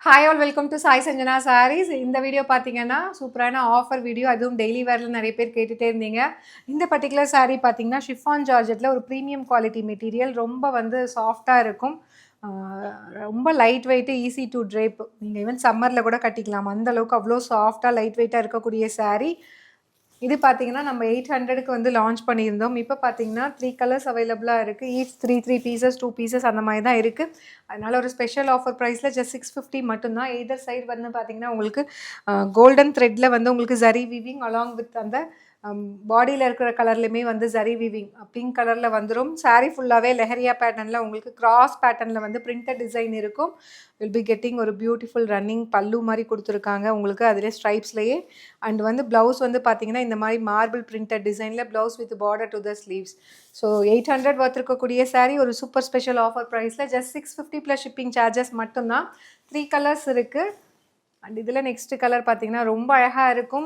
Hi all welcome to Sai Sanjana sarees. இந்த video பார்த்தீங்கன்னா சூப்பரான ஆஃபர் வீடியோ, அதுவும் டெய்லி வேரில் நிறைய பேர் கேட்டுகிட்டே இருந்தீங்க. இந்த பர்டிகுலர் சாரீ பார்த்தீங்கன்னா ஷிஃபான் ஜார்ஜெட்டில் ஒரு ப்ரீமியம் குவாலிட்டி மெட்டீரியல், ரொம்ப வந்து சாஃப்டாக இருக்கும், ரொம்ப light weight, easy to drape. நீங்கள் ஈவன் சம்மரில் கூட கட்டிக்கலாம், அந்தளவுக்கு அவ்வளோ சாஃப்டாக லைட் வெயிட்டாக இருக்கக்கூடிய சாரீ. இது பார்த்தீங்கன்னா நம்ம 800க்கு வந்து லான்ச் பண்ணியிருந்தோம். இப்போ பார்த்தீங்கன்னா 3 கலர்ஸ் அவைலபிளாக இருக்குது. ஈச் 3 பீசஸ் 2 பீசஸ் அந்த மாதிரி தான் இருக்குது. அதனால் ஒரு ஸ்பெஷல் ஆஃபர் ப்ரைஸில் ஜஸ்ட் 650 மட்டும்தான். எய்தர் சைடு வந்து பார்த்தீங்கன்னா உங்களுக்கு கோல்டன் த்ரெட்டில் வந்து உங்களுக்கு ஜரி வீவிங் அலாங் வித் அந்த பாடியில் இருக்கிற கலர்லையுமே வந்து ஜரி வீவிங் பிங்க் கலரில் வந்துடும். சாரீ ஃபுல்லாகவே லெஹரியா பேட்டர்னில் உங்களுக்கு கிராஸ் பேட்டர்னில் வந்து பிரிண்டட் டிசைன் இருக்கும். வில் பி கெட்டிங் ஒரு பியூட்டிஃபுல் ரன்னிங் பல்லு மாதிரி கொடுத்துருக்காங்க உங்களுக்கு, அதிலே ஸ்ட்ரைப்ஸ்லேயே. அண்ட் வந்து ப்ளவுஸ் வந்து பார்த்தீங்கன்னா இந்த மாதிரி மார்பிள் பிரிண்டட் டிசைனில் blouse with border to the sleeves. So 800 worth இருக்கக்கூடிய சாரீ ஒரு சூப்பர் ஸ்பெஷல் ஆஃபர் ப்ரைஸில் ஜஸ்ட் 650 ப்ளஸ் ஷிப்பிங் சார்ஜஸ் மட்டும்தான். 3 கலர்ஸ் இருக்குது. அண்ட் இதில் நெக்ஸ்ட்டு கலர் பார்த்தீங்கன்னா ரொம்ப அழகாக இருக்கும்.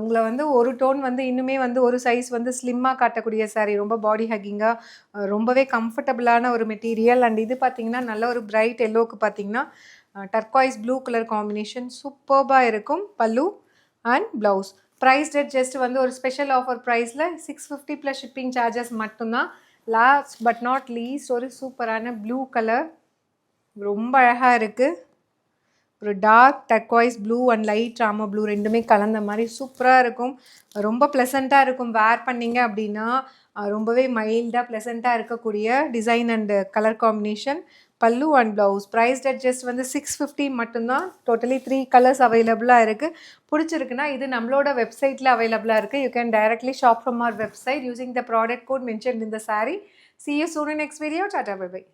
உங்களை வந்து ஒரு டோன் வந்து இன்னுமே வந்து ஒரு சைஸ் வந்து ஸ்லிம்மாக காட்டக்கூடிய சாரீ, ரொம்ப பாடி ஹக்கிங்காக, ரொம்பவே கம்ஃபர்டபுளான ஒரு மெட்டீரியல். அண்ட் இது பார்த்தீங்கன்னா நல்ல ஒரு பிரைட் எல்லோவுக்கு பார்த்தீங்கன்னா டர்காய்ஸ் ப்ளூ கலர் காம்பினேஷன் சூப்பர்பாக இருக்கும். Pallu and blouse. Price tag just வந்து ஒரு ஸ்பெஷல் ஆஃபர் ப்ரைஸில் 650 ப்ளஸ் ஷிப்பிங் சார்ஜஸ் மட்டும்தான். லாஸ்ட் பட் நாட் லீஸ்ட் ஒரு சூப்பரான ப்ளூ கலர், ரொம்ப அழகாக இருக்குது. ஒரு dark turquoise blue and light ராமோ ப்ளூ ரெண்டுமே கலந்த மாதிரி சூப்பராக இருக்கும். ரொம்ப ப்ளசண்ட்டாக இருக்கும் வேர் பண்ணிங்க அப்படின்னா. ரொம்பவே மைல்டாக ப்ளசண்ட்டாக இருக்கக்கூடிய design and colour combination. Pallu and blouse. Price tag just வந்து 650 மட்டும்தான். டோட்டலி 3 கலர்ஸ் அவைலபிளாக இருக்குது. பிடிச்சிருக்குன்னா இது நம்மளோட வெப்சைட்டில் அவைலபிளாக இருக்குது. You can directly shop from our website using the product code mentioned in the saree. See you soon in next video. Tata, bye bye.